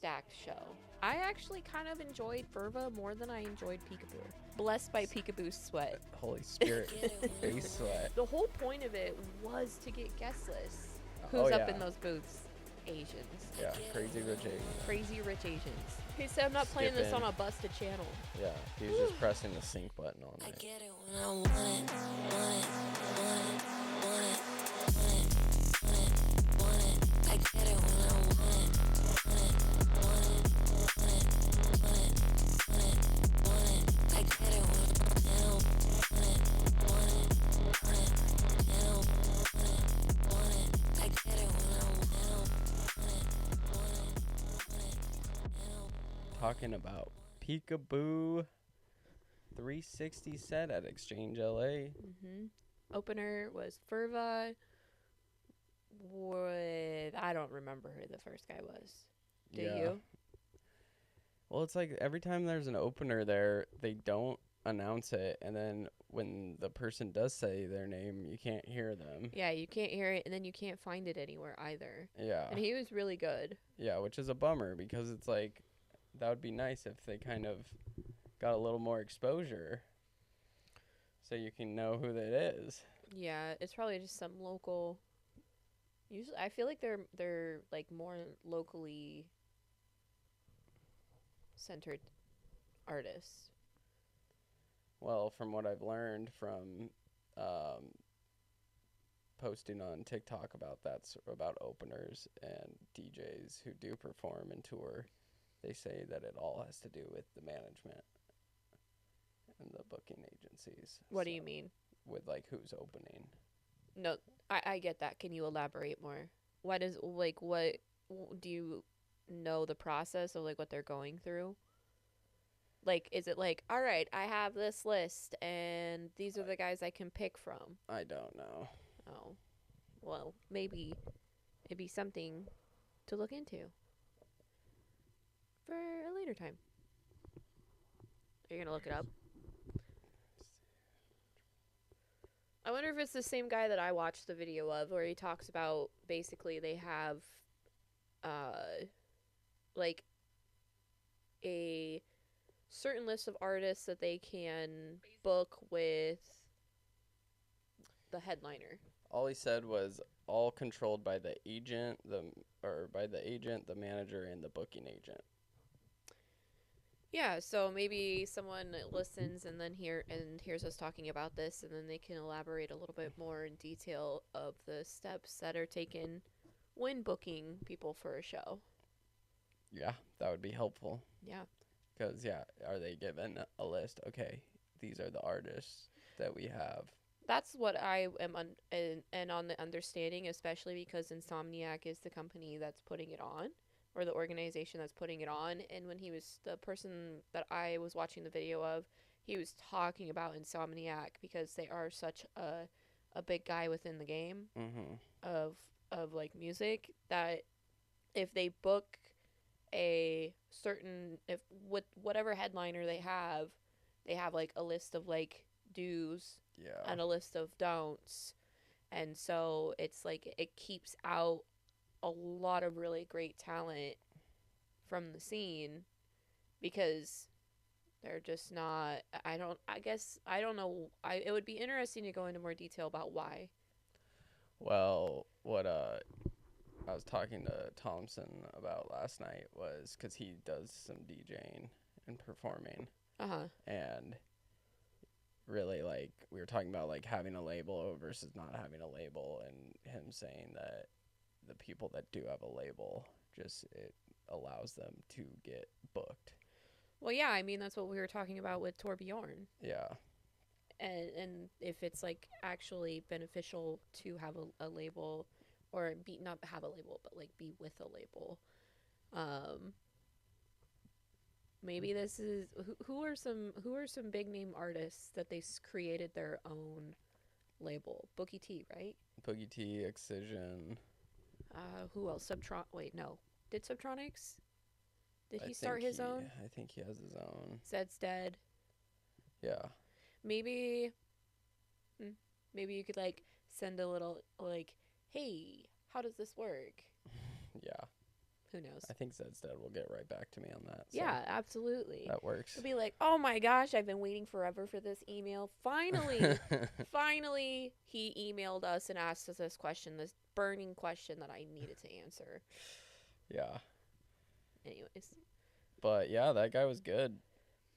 stacked show. I actually kind of enjoyed PHRVA more than I enjoyed PEEKABOO. Blessed by PEEKABOO's sweat. Holy Spirit, face sweat. The whole point of it was to get guest lists. Who's up in those booths? Asians. Yeah, crazy rich Asians. Crazy rich Asians. He said, I'm not playing this on a busted channel. Yeah, he was just pressing the sync button all night. I get it when I want it, want it, want it, want it, want it. I get it when I want it, want it, want it, want it, want it, want it, want it. I get it when I want it, want it, want it, want it, want it. I get it when I want it, want it. Talking about PEEKABOO 360 set at Exchange LA. Opener was PHRVA with, I don't remember who the first guy was. Do you? Well, it's like every time there's an opener there, they don't announce it, and then when the person does say their name, you can't hear them. Yeah, you can't hear it, and then you can't find it anywhere either. Yeah. And he was really good. Yeah, which is a bummer because it's like, that would be nice if they kind of got a little more exposure so you can know who that is. Yeah, it's probably just some local. Usually, I feel like they're like more locally centered artists. Well, from what I've learned from posting on TikTok about openers and DJs who do perform and tour, they say that it all has to do with the management and the booking agencies. What do you mean? With like who's opening. No, I get that. Can you elaborate more? What do you know the process of like what they're going through? Like, is it like, all right, I have this list and these are the guys I can pick from? I don't know. Oh, well, maybe it'd be something to look into for a later time. Are you going to look it up? I wonder if it's the same guy that I watched the video of where he talks about basically they have like a certain list of artists that they can book with the headliner. All he said was all controlled by the agent, the manager, and the booking agent. Yeah, so maybe someone listens and then hears us talking about this, and then they can elaborate a little bit more in detail of the steps that are taken when booking people for a show. Yeah, that would be helpful. Yeah. Because, are they given a list? Okay, these are the artists that we have. That's what I am and on the understanding, especially because Insomniac is the company that's putting it on, or the organization that's putting it on. And when the person that I was watching the video of, he was talking about Insomniac because they are such a big guy within the game of like music, that if they book a certain, with whatever headliner they have like a list of like do's and a list of don'ts, and so it's like it keeps out a lot of really great talent from the scene because they're just not, I don't know. It would be interesting to go into more detail about why. Well, what I was talking to Thompson about last night was because he does some DJing and performing. And really, like, we were talking about like having a label versus not having a label, and him saying that the people that do have a label, just it allows them to get booked. Well, yeah, I mean, that's what we were talking about with Torbjorn. Yeah. And if it's like actually beneficial to have a label, or not have a label, but like be with a label. Maybe this is who are some big name artists that they created their own label. Boogie T, right? Boogie T, Excision. Who else? Wait, no. Did Subtronics? Did he start his own? I think he has his own. Zed's Dead. Yeah. Maybe you could like send a little like, hey, how does this work? Yeah. Who knows? I think Zed's dad will get right back to me on that. So Yeah, absolutely. that works. He'll be like, oh my gosh, I've been waiting forever for this email. Finally, finally, he emailed us and asked us this question, this burning question that I needed to answer. Yeah. Anyways. But yeah, that guy was good.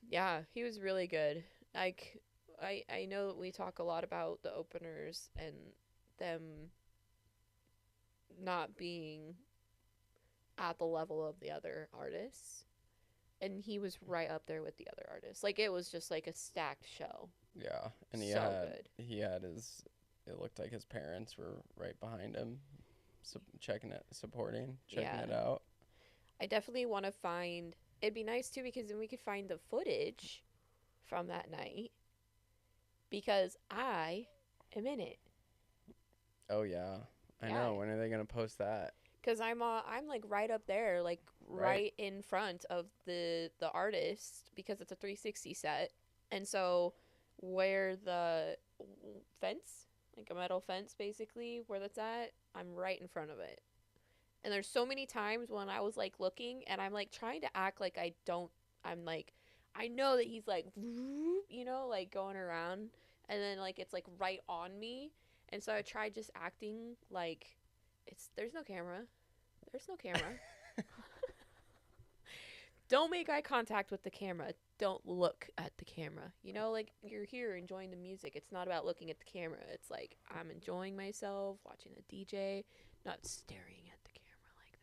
Yeah, he was really good. Like, I know that we talk a lot about the openers and them not being at the level of the other artists. And he was right up there with the other artists. Like, it was just like a stacked show. Yeah. And he had his, it looked like his parents were right behind him, checking it out. I definitely want to find, it'd be nice too, because then we could find the footage from that night, because I am in it. Oh yeah, I know. When are they gonna post that? Because I'm like right up there, like right in front of the artist, because it's a 360 set, and so where the fence, like a metal fence basically, where that's at, I'm right in front of it. And there's so many times when I was like looking and I'm like trying to act like I'm like, I know that he's like, you know, like going around, and then like it's like right on me. And so I tried just acting like there's no camera. There's no camera. Don't make eye contact with the camera. Don't look at the camera. You know, like, you're here enjoying the music. It's not about looking at the camera. It's like, I'm enjoying myself, watching the DJ, not staring at the camera like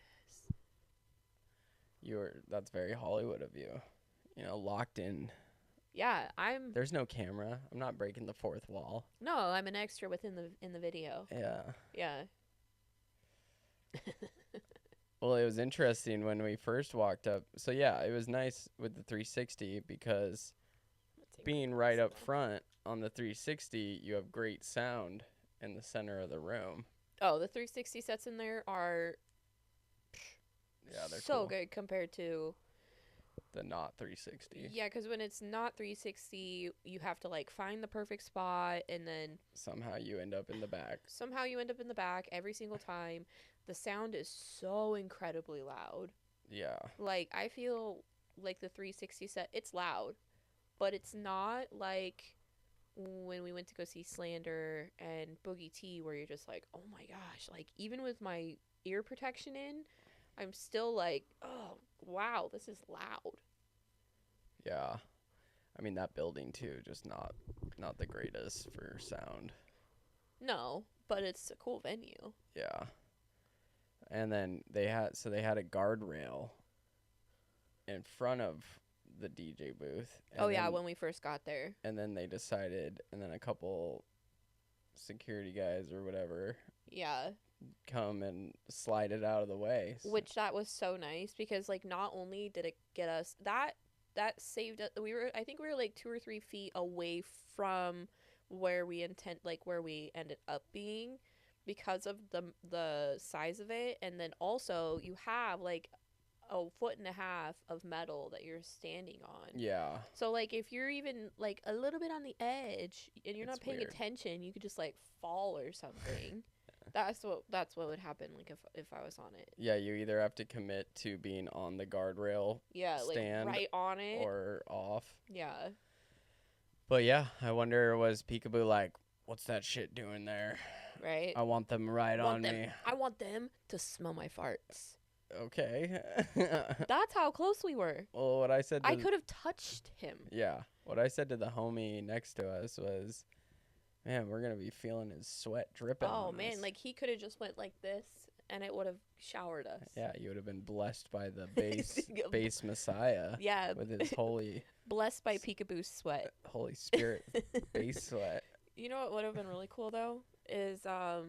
this. That's very Hollywood of you. You know, locked in. Yeah, There's no camera. I'm not breaking the fourth wall. No, I'm an extra within in the video. Yeah. Yeah. Well, it was interesting when we first walked up. So yeah, it was nice with the 360 because being right up front on the 360, you have great sound in the center of the room. Oh, the 360 sets in there are they're so cool. good compared to the not 360. Yeah, because when it's not 360, you have to like find the perfect spot, and then somehow you end up in the back every single time. The sound is so incredibly loud. Yeah. Like, I feel like the 360 set, it's loud, but it's not like when we went to go see Slander and Boogie T, where you're just like, oh my gosh, like, even with my ear protection in, I'm still like, oh wow, this is loud. Yeah. I mean, that building too, just not the greatest for sound. No, but it's a cool venue. Yeah. And then they had a guardrail in front of the DJ booth. When we first got there. And then they decided, and then a couple security guys or whatever. Yeah. Come and slide it out of the way. Which that was so nice, because like not only did it get us that saved us, I think we were like 2 or 3 feet away from where we ended up being, because of the size of it. And then also you have like a 1.5 feet of metal that you're standing on. Yeah. So like if you're even like a little bit on the edge and you're not paying attention, you could just like fall or something. That's what would happen, like if I was on it. Yeah, you either have to commit to being on the guardrail, stand, like right on it, or off. Yeah. But yeah, I wonder, was PEEKABOO like, what's that shit doing there? Right. I want them on me. I want them to smell my farts. Okay. That's how close we were. Well, what I said, I could have touched him. Yeah. What I said to the homie next to us was, man, we're going to be feeling his sweat dripping. Oh, man. Like, he could have just went like this, and it would have showered us. Yeah, you would have been blessed by the bass messiah. Yeah. With his holy... Blessed by PEEKABOO's sweat. Holy Spirit bass sweat. You know what would have been really cool, though? Is, so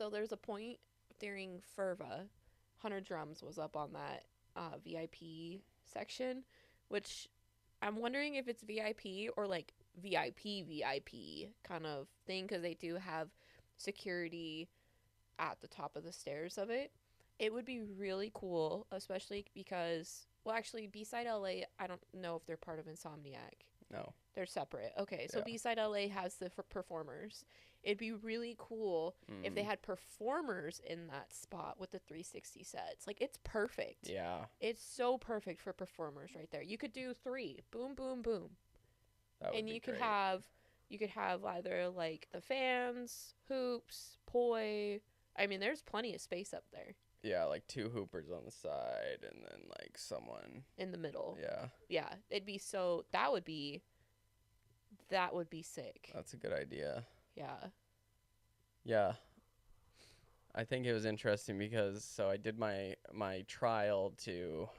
there's a point during PHRVA, 100 Drums was up on that VIP section, which I'm wondering if it's VIP or, like, VIP kind of thing, because they do have security at the top of the stairs of it. It would be really cool, especially because, well, actually, B-Side LA, I don't know if they're part of Insomniac. No. They're separate. Okay, so B-Side LA has the performers. It'd be really cool if they had performers in that spot with the 360 sets. Like, it's perfect. Yeah. It's so perfect for performers right there. You could do 3. Boom, boom, boom. That would and be you great. could have either, like, the fans, hoops, poi. I mean, there's plenty of space up there. Yeah, like 2 hoopers on the side and then, like, someone in the middle. Yeah. Yeah, it'd be so... That would be sick. That's a good idea. Yeah. Yeah. I think it was interesting because I did my trial to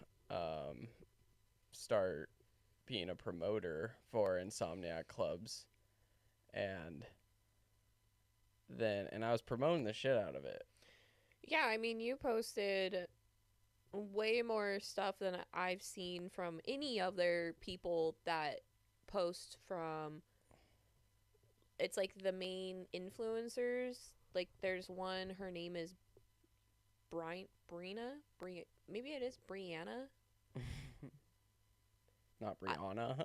start being a promoter for Insomniac clubs, and I was promoting the shit out of it. Yeah, I mean, you posted way more stuff than I've seen from any other people that post from... It's like the main influencers. Like, there's one, her name is Maybe it is Brianna. Not Brianna.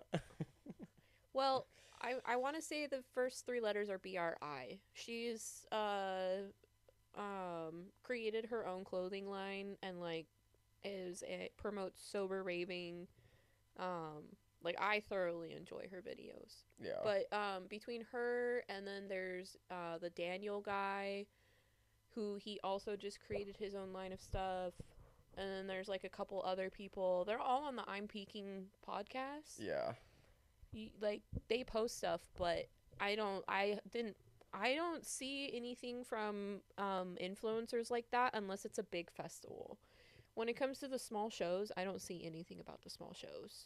Well, I want to say the first 3 letters are BRI. She's created her own clothing line and, like, promotes sober raving. Like, I thoroughly enjoy her videos. Yeah. But between her and then there's the Daniel guy, who he also just created his own line of stuff. And then there's, like, a couple other people. They're all on the I'm Peaking podcast. Yeah. Like, they post stuff, but I don't see anything from influencers like that unless it's a big festival. When it comes to the small shows, I don't see anything about the small shows.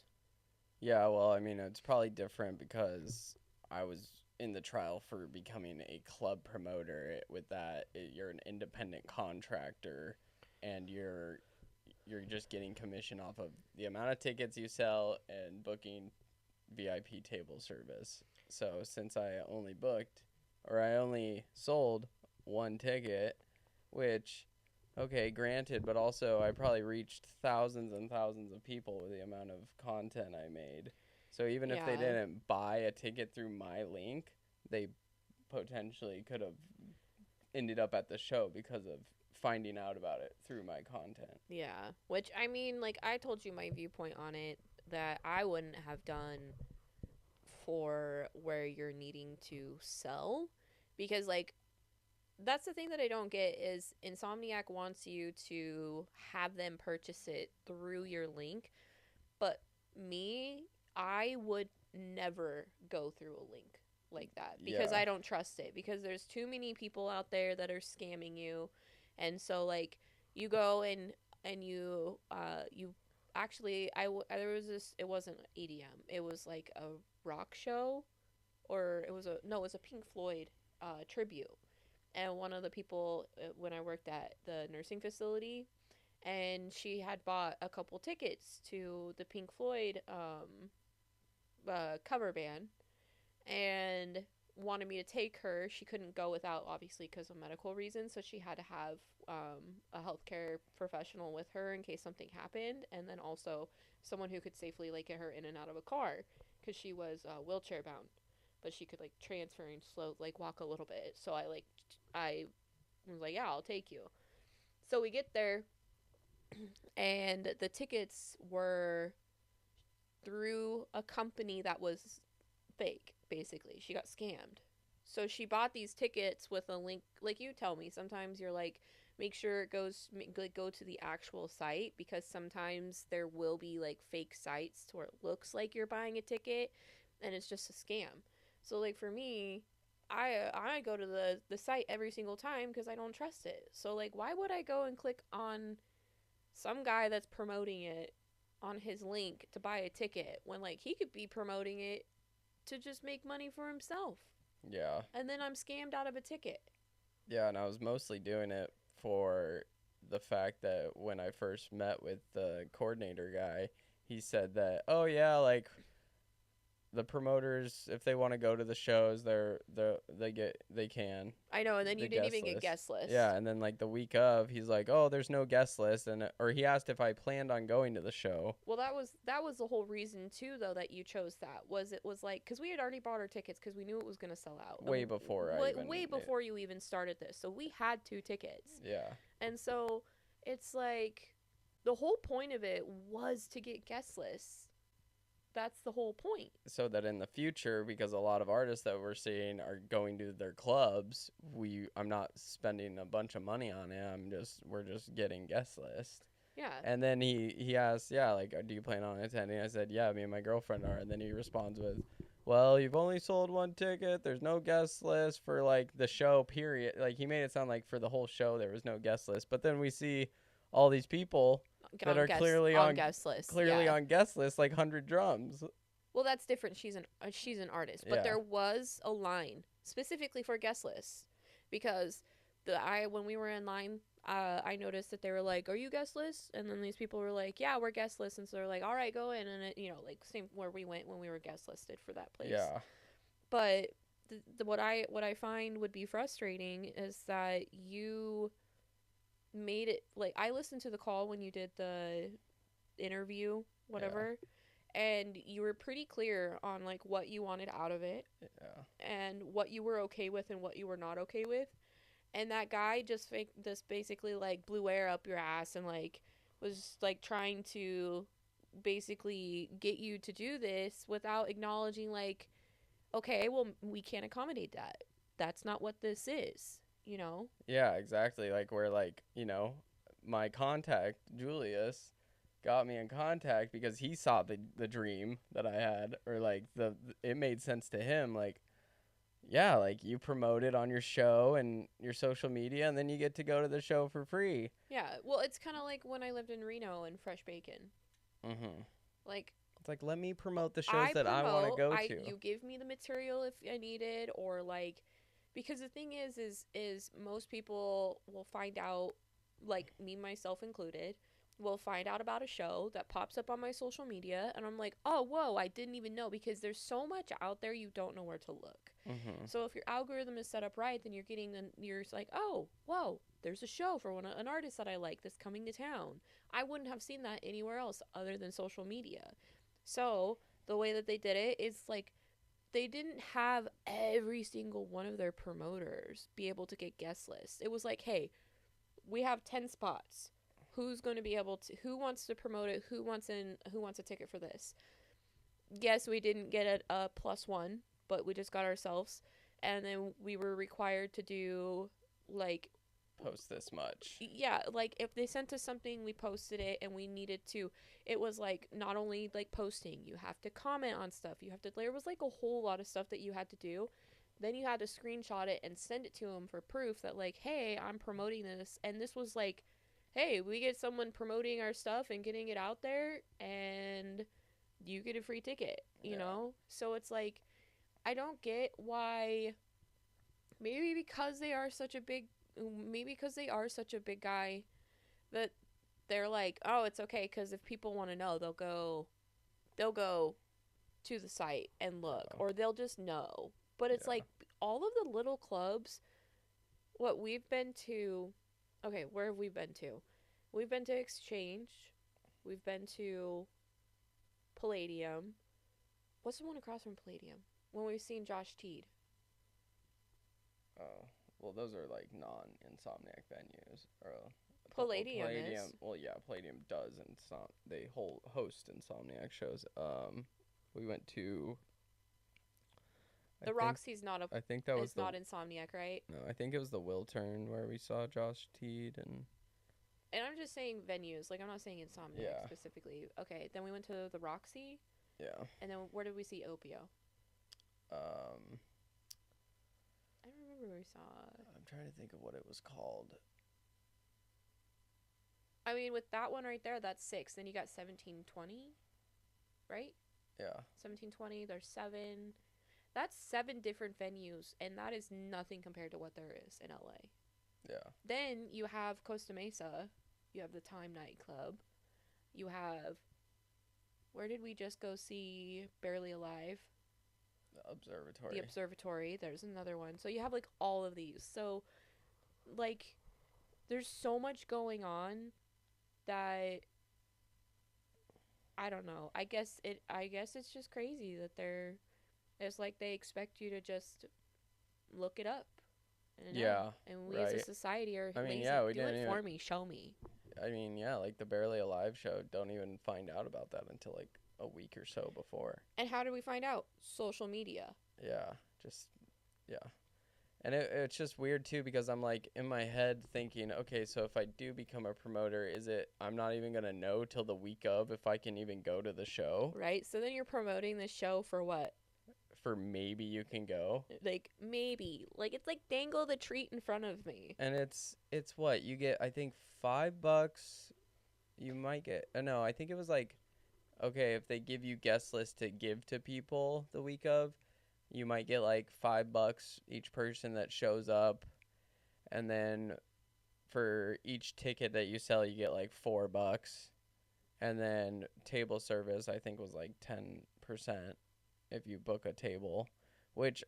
Yeah, well, I mean, it's probably different because I was in the trial for becoming a club promoter. With that, you're an independent contractor, and you're just getting commission off of the amount of tickets you sell and booking VIP table service. So since I only sold 1 ticket, which, okay, granted, but also I probably reached thousands and thousands of people with the amount of content I made. So even if they didn't buy a ticket through my link, they potentially could have ended up at the show because of finding out about it through my content. Yeah, which, I mean, like, I told you my viewpoint on it that I wouldn't have done for where you're needing to sell, because, like, that's the thing that I don't get is Insomniac wants you to have them purchase it through your link, but I would never go through a link like that because I don't trust it, because there's too many people out there that are scamming you. And so, like, you go and you actually, there was this, it wasn't EDM, it was like a rock show, or it was a Pink Floyd tribute. And one of the people, when I worked at the nursing facility, and she had bought a couple tickets to the Pink Floyd cover band, and wanted me to take her. She couldn't go without, obviously, because of medical reasons, so she had to have a healthcare professional with her in case something happened, and then also someone who could safely, like, get her in and out of a car, because she was wheelchair bound, but she could, like, transfer and walk a little bit. So I was like, yeah, I'll take you. So we get there, and the tickets were through a company that was fake, basically. She got scammed. So she bought these tickets with a link. Like, you tell me, sometimes you're like, make sure it go to the actual site, because sometimes there will be, like, fake sites to where it looks like you're buying a ticket and it's just a scam. So, like, for me, I go to the site every single time because I don't trust it. So, like, why would I go and click on some guy that's promoting it on his link to buy a ticket when, like, he could be promoting it to just make money for himself? Yeah. And then I'm scammed out of a ticket. Yeah, and I was mostly doing it for the fact that when I first met with the coordinator guy, he said that, oh yeah, like, the promoters, if they want to go to the shows, they can. I know, and then you didn't even get guest list. Yeah, and then like the week of, he's like, "Oh, there's no guest list," or he asked if I planned on going to the show. Well, that was the whole reason too, though, that you chose that. It was like, because we had already bought our tickets because we knew it was gonna sell out way before before you even started this. So we had 2 tickets. Yeah. And so it's like the whole point of it was to get guest lists. That's the whole point. So that in the future, because a lot of artists that we're seeing are going to their clubs, I'm not spending a bunch of money on it. We're just getting guest list. Yeah. And then he asked, yeah, like, do you plan on attending? I said, yeah, me and my girlfriend are. And then he responds with, well, you've only sold 1 ticket. There's no guest list for like the show, period. Like, he made it sound like for the whole show there was no guest list. But then we see all these people that are clearly on guest list, on guest list, like 100 drums. Well, that's different. She's an artist, but there was a line specifically for guest lists, because when we were in line, I noticed that they were like, "Are you guest list?" And then these people were like, "Yeah, we're guest list," and so they're like, "All right, go in," and it, like same where we went when we were guest listed for that place. Yeah. But what I find would be frustrating is that you made it, like, I listened to the call when you did the interview, whatever, and you were pretty clear on like what you wanted out of it, and what you were okay with and what you were not okay with. And that guy just basically like blew air up your ass and like was like trying to basically get you to do this without acknowledging, like, okay, well, we can't accommodate that. That's not what this is. Yeah, exactly. Like, where, like, my contact, Julius, got me in contact because he saw the dream that I had, or like it made sense to him. Like, yeah, like, you promote it on your show and your social media, and then you get to go to the show for free. Yeah, well, it's kind of like when I lived in Reno and Fresh Bacon. Mm-hmm. Like, it's like, let me promote the shows that I want to go to. You give me the material if I need it, or like, because the thing is most people will find out, like me, myself included, will find out about a show that pops up on my social media, and I'm like, oh, whoa, I didn't even know, because there's so much out there you don't know where to look. Mm-hmm. So if your algorithm is set up right, then you're like, oh, whoa, there's a show for an artist that I like that's coming to town. I wouldn't have seen that anywhere else other than social media. So the way that they did it is like, they didn't have every single one of their promoters be able to get guest lists. It was like, hey, we have 10 spots. Who's going to be able to, who wants to promote it? Who wants a ticket for this? Yes, we didn't get a +1, but we just got ourselves. And then we were required to do, like, post this much. Yeah, like, if they sent us something, we posted it, and we needed to, it was like, not only like posting, you have to comment on stuff, there was like a whole lot of stuff that you had to do. Then you had to screenshot it and send it to them for proof that, like, hey, I'm promoting this. And this was like, hey, we get someone promoting our stuff and getting it out there, and you get a free ticket, you know? So it's like, I don't get why, maybe because they are such a big guy, that they're like, oh, it's okay, because if people want to know, they'll go to the site and look, or they'll just know. But it's like, all of the little clubs, what we've been to, okay, where have we been to? We've been to Exchange, we've been to Palladium. What's the one across from Palladium? When we've seen Josh Teed. Oh. Well, those are like non-Insomniac venues. Palladium is. Well, yeah, Palladium does, and they host Insomniac shows. We went to. The Roxy's not a. I think that was not Insomniac, right? No, I think it was the Wiltern where we saw Josh Teed and. And I'm just saying venues, like, I'm not saying Insomniac specifically. Okay, then we went to the Roxy. Yeah. And then where did we see Opio? I don't remember where we saw. I'm trying to think of what it was called. I mean, with that one right there, that's 6. Then you got 1720, right? Yeah. 1720. There's 7. That's 7 different venues, and that is nothing compared to what there is in LA. Yeah. Then you have Costa Mesa. You have the Time nightclub. You have. Where did we just go see Barely Alive? Observatory. The observatory. There's another one. So you have like all of these. So like there's so much going on that I don't know. I guess it's just crazy that it's like they expect you to just look it up. Yeah. And we as a society are lazy. We do it for me. Show me. I mean, yeah, like the Barely Alive show, don't even find out about that until like a week or so before. And how do we find out? Social media. Yeah. And it's just weird, too, because I'm, like, in my head thinking, okay, so if I do become a promoter, I'm not even going to know till the week of if I can even go to the show? Right? So then you're promoting the show for what? For maybe you can go. Like, maybe. Like, it's like dangle the treat in front of me. And it's what? You get, I think, $5. You might get, no, I think it was like, okay, if they give you guest list to give to people the week of, you might get like $5 each person that shows up, and then for each ticket that you sell, you get like $4, and then table service I think was like 10% if you book a table, which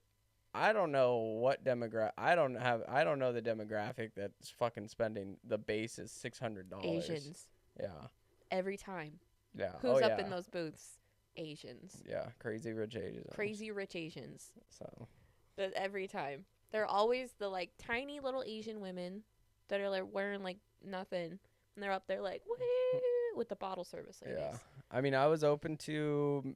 I don't know what demographic. I don't know the demographic that's fucking spending. The base is $600. Asians. Yeah. Every time. Yeah. Who's up in those booths? Asians. Yeah, crazy rich Asians. Crazy rich Asians. So. But every time. They're always the, like, tiny little Asian women that are, like, wearing, like, nothing. And they're up there, like, woo, with the bottle service ladies. Yeah. I mean, I was open to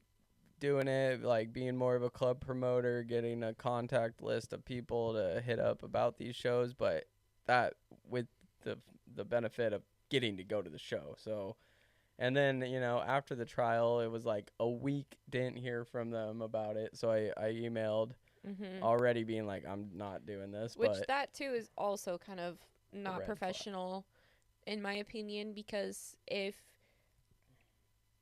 doing it, like, being more of a club promoter, getting a contact list of people to hit up about these shows, but that with the benefit of getting to go to the show. So... And then, after the trial, it was like a week, didn't hear from them about it. So I emailed already being like, I'm not doing this. Which that, too, is also kind of not professional, in my opinion, because if,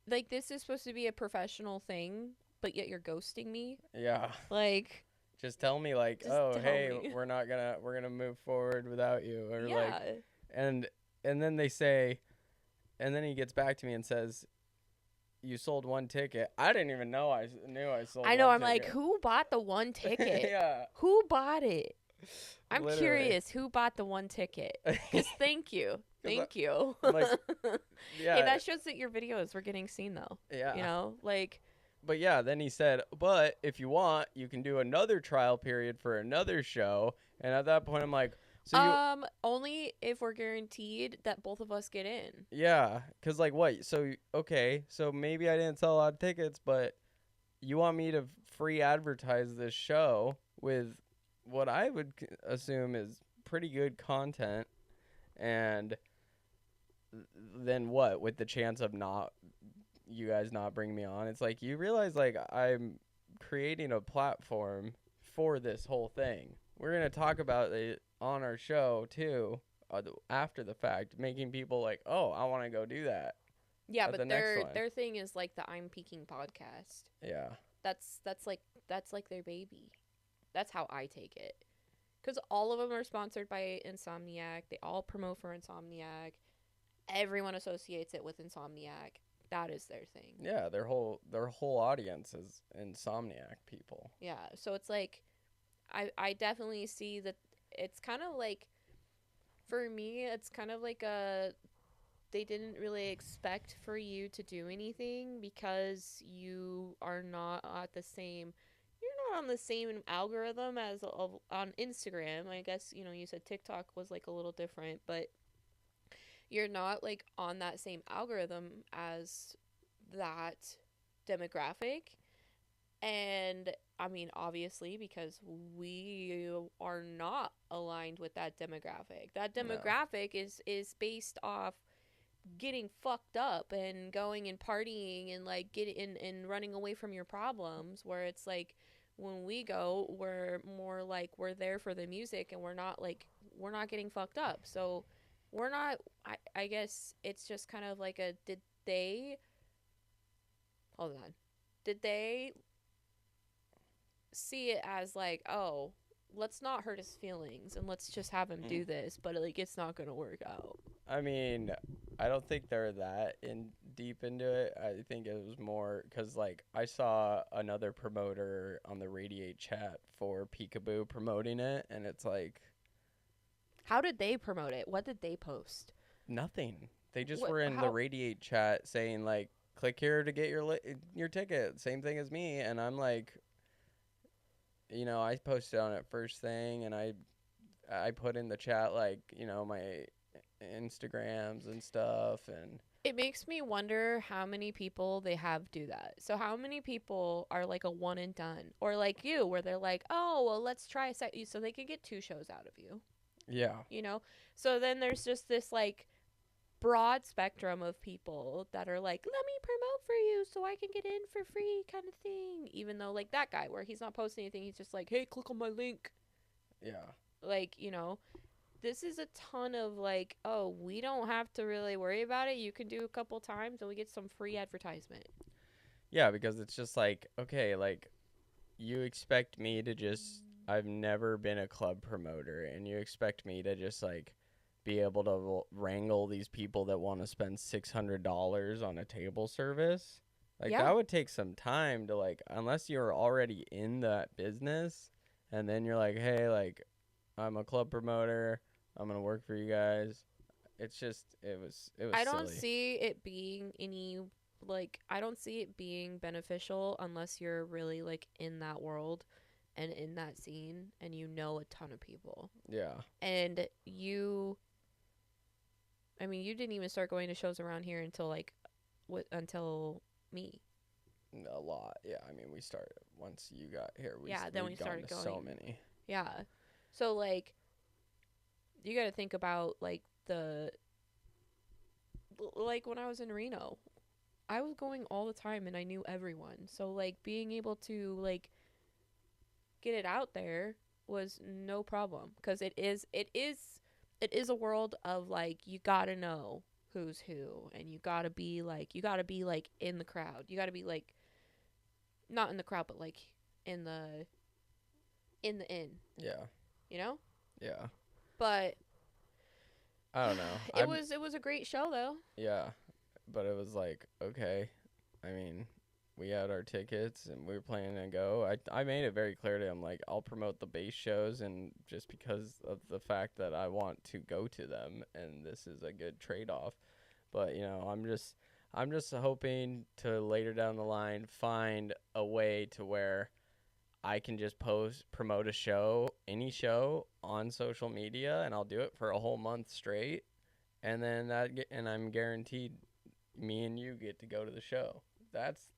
like, this is supposed to be a professional thing, but yet you're ghosting me. Yeah. Like. Just tell me, like, we're going to move forward without you. Or yeah. Like, and then they say... And then he gets back to me and says, you sold one ticket. I didn't even know I sold I know. one I'm ticket. Like, who bought the one ticket? Yeah. Who bought it? I'm Literally. Curious who bought the one ticket. Because thank you. Thank you. Like, yeah. Hey, that shows that your videos were getting seen, though. Yeah. Like. But yeah, then he said, but if you want, you can do another trial period for another show. And at that point, I'm like, so only if we're guaranteed that both of us get in. Yeah, because, like, what? So, okay, so maybe I didn't sell a lot of tickets, but you want me to free advertise this show with what I would assume is pretty good content, and then what? With the chance of you guys not bringing me on? It's like, you realize, like, I'm creating a platform for this whole thing. We're going to talk about it on our show, too, after the fact, making people like, oh, I want to go do that. Yeah, but their thing is, like, the I'm Peaking podcast. Yeah. That's like their baby. That's how I take it. Because all of them are sponsored by Insomniac. They all promote for Insomniac. Everyone associates it with Insomniac. That is their thing. Yeah, their whole audience is Insomniac people. Yeah, so it's like, I definitely see that it's kind of like, for me, it's kind of like they didn't really expect for you to do anything because you are not at the same, you're not on the same algorithm as on Instagram. I guess, you said TikTok was like a little different, but you're not like on that same algorithm as that demographic. And I mean, obviously, because we are not aligned with that demographic. That demographic is based off getting fucked up and going and partying and like and running away from your problems, where it's like when we go, we're more like we're there for the music and we're not getting fucked up. So we're not, I guess it's just kind of like did they see it as like, oh, let's not hurt his feelings and let's just have him do this, but like it's not gonna work out. I mean, I don't think they're that deep into it. I think it was more because, like, I saw another promoter on the Radiate chat for PEEKABOO promoting it, and it's like, how did they promote it? What did they post? nothing. They just were in the Radiate chat saying, like, click here to get your ticket. Same thing as me. And I'm like, you know, I posted on it first thing, and I put in the chat, like, you know, my Instagrams and stuff, and it makes me wonder how many people they have do that. So how many people are like a one and done, or like you, where they're like, oh, well, let's try a set, so they can get 2 shows out of you. Yeah. You know? So then there's just this like broad spectrum of people that are like, let me promote for you so I can get in for free kind of thing. Even though, like, that guy where he's not posting anything, he's just like, hey, click on my link. Yeah. Like, you know, this is a ton of like, oh, we don't have to really worry about it. You can do a couple times and we get some free advertisement. Yeah, because it's just like, okay, like, you expect me to just, I've never been a club promoter, and you expect me to just, like, be able to wrangle these people that want to spend $600 on a table service. Like, that would take some time to, like, unless you're already in that business, and then you're like, hey, like, I'm a club promoter, I'm gonna work for you guys. It's just, it was I don't silly. see it being any, like, I don't see it being beneficial unless you're really, like, in that world and in that scene and you know a ton of people. Yeah. And you didn't even start going to shows around here until, like, until me. A lot. Yeah, I mean, we started, once you got here, then we started going. So many. Yeah. So, like, you got to think about, like, like, when I was in Reno, I was going all the time and I knew everyone. So, like, being able to, like, get it out there was no problem. Because it is a world of, like, you got to know who's who. And you got to be, like, in the crowd. You got to be, like, not in the crowd, but, like, in the inn. Yeah. You know? Yeah. But I don't know. It was a great show, though. Yeah, but it was like, okay. I mean, we had our tickets and we were planning to go. I made it very clear to him, like, I'll promote the base shows, and just because of the fact that I want to go to them, and this is a good trade-off. But, you know, I'm just hoping to later down the line find a way to where I can just promote a show, any show, on social media, and I'll do it for a whole month straight, and then I'm guaranteed me and you get to go to the show. That's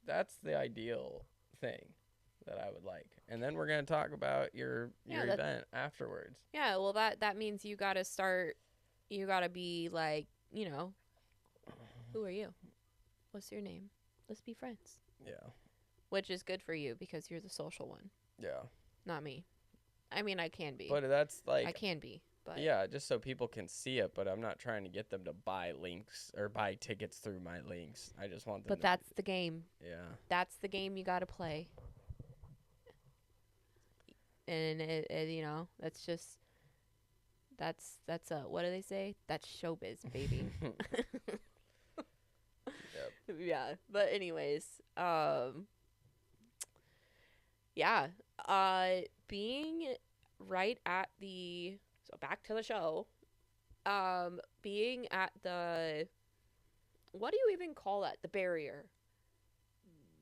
the ideal thing that I would like. And then we're gonna talk about your event afterwards. Yeah, well, that means you gotta be like, you know, who are you? What's your name? Let's be friends. Yeah. Which is good for you because you're the social one. Yeah. Not me. I mean, I can be. But that's like, I can be. But yeah, just so people can see it, but I'm not trying to get them to buy links or buy tickets through my links. I just want them But that's the game. Yeah. That's the game you got to play. And it, you know, that's what do they say? That's showbiz, baby. Yep. Yeah, but anyways, yeah, being right at so back to the show, being at what do you even call that? The barrier,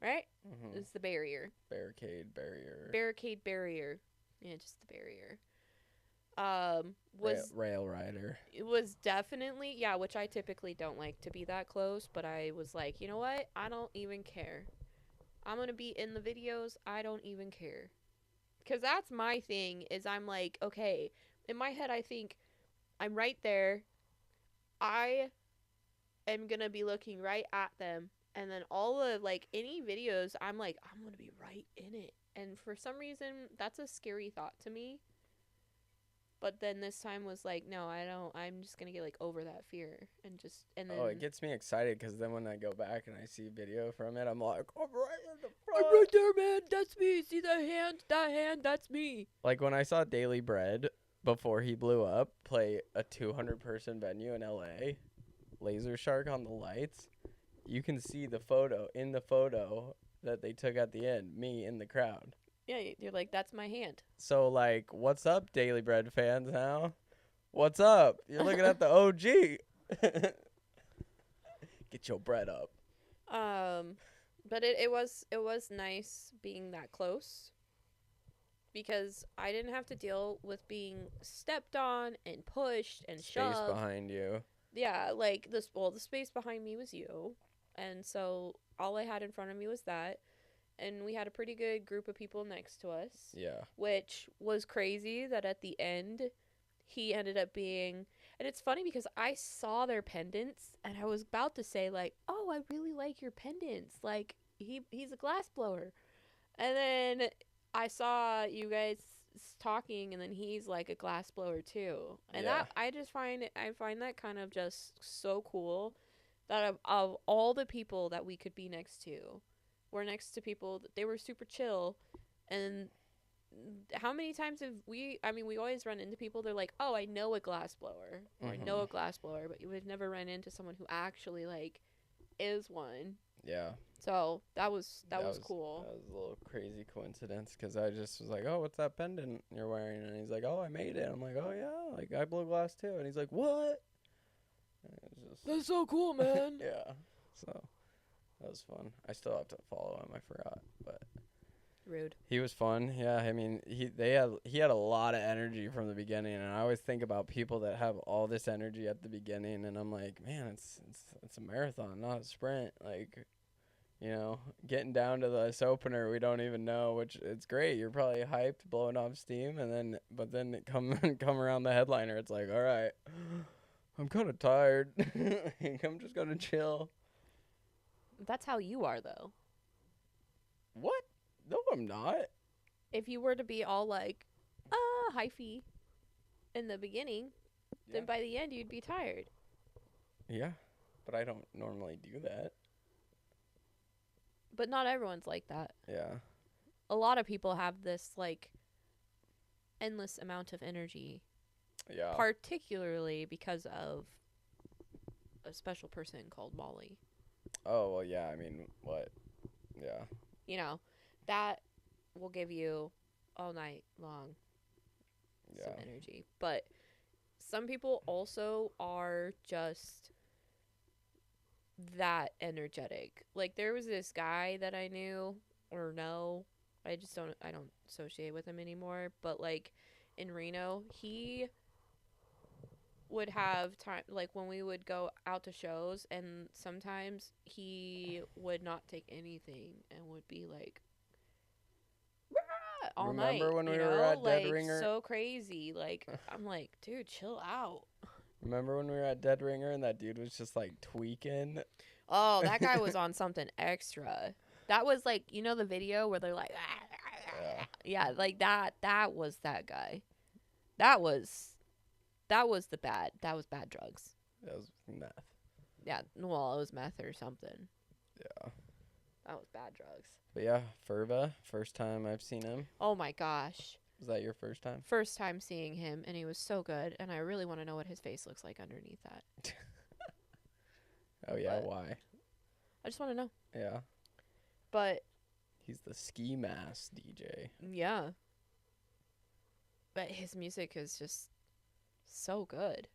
right? Mm-hmm. It's the barrier. Barricade barrier. Yeah, just the barrier. Rail rider. It was definitely, yeah, which I typically don't like to be that close, but I was like, you know what? I don't even care. I'm going to be in the videos. I don't even care. Because that's my thing, is I'm like, okay, in my head I think I'm right there. I am going to be looking right at them. And then all of, like, any videos, I'm like, I'm going to be right in it. And for some reason, that's a scary thought to me. But then this time was like, no, I don't. I'm just going to get, like, over that fear. And then... Oh, it gets me excited because then when I go back and I see video from it, I'm like, I'm right in the front. I'm right there, man. That's me. See that hand? That hand? That's me. Like, when I saw Daily Bread before he blew up, play a 200-person venue in LA, Laser Shark on the lights. You can see the photo that they took at the end, me in the crowd. Yeah, you're like, that's my hand. So, like, what's up, Daily Bread fans now? What's up? You're looking at the OG. Get your bread up. But it was nice being that close, because I didn't have to deal with being stepped on and pushed and shoved. Space behind you. Yeah, like the space behind me was you, and so all I had in front of me was that, and we had a pretty good group of people next to us. Yeah. Which was crazy that at the end, he ended up being, and it's funny because I saw their pendants, and I was about to say like, oh, I really like your pendants, like he's a glass blower, and then I saw you guys talking, and then he's like a glass blower too, and that I find that kind of just so cool, that of all the people that we could be next to, we're next to people that they were super chill. And how many times have we always run into people, they're like, oh, I know a glass blower, or I know a glass blower, but you would never run into someone who actually like is one. Yeah. So that was cool. That was a little crazy coincidence, because I just was like, oh, what's that pendant you're wearing? And he's like, oh, I made it. I'm like, oh, yeah, like, I blow glass too. And he's like, what? That's so cool, man. Yeah. So that was fun. I still have to follow him. I forgot, but rude. He was fun. Yeah, I mean, he had a lot of energy from the beginning, and I always think about people that have all this energy at the beginning, and I'm like, man, it's a marathon, not a sprint. Like, you know, getting down to this opener, we don't even know, which it's great. You're probably hyped, blowing off steam, but then it come around the headliner, it's like, all right, I'm kind of tired. I'm just gonna chill. That's how you are, though. What? No, I'm not. If you were to be all like, hyphy in the beginning, then by the end you'd be tired. Yeah, but I don't normally do that. But not everyone's like that. Yeah. A lot of people have this, like, endless amount of energy. Yeah. Particularly because of a special person called Molly. Oh, well, yeah, I mean, what? Yeah. You know, that will give you all night long some energy. But some people also are just that energetic. Like, there was this guy that I knew, or know, I don't associate with him anymore, but like in Reno, he would have time, like when we would go out to shows, and sometimes he would not take anything and would be like all night. Remember when we were at Dead like, Ringer? So crazy. Like, I'm like, dude, chill out. Remember when we were at Dead Ringer and that dude was just like tweaking? Oh, that guy was on something extra. That was like, you know, the video where they're like, yeah, like that was that guy. That was bad drugs. That was meth. Yeah, well, it was meth or something. Yeah. That was bad drugs. But yeah, PHRVA, first time I've seen him. Oh my gosh. Was that your first time? First time seeing him, and he was so good, and I really want to know what his face looks like underneath that. Oh yeah, but why? I just want to know. Yeah. But he's the ski mask DJ. Yeah. But his music is just so good.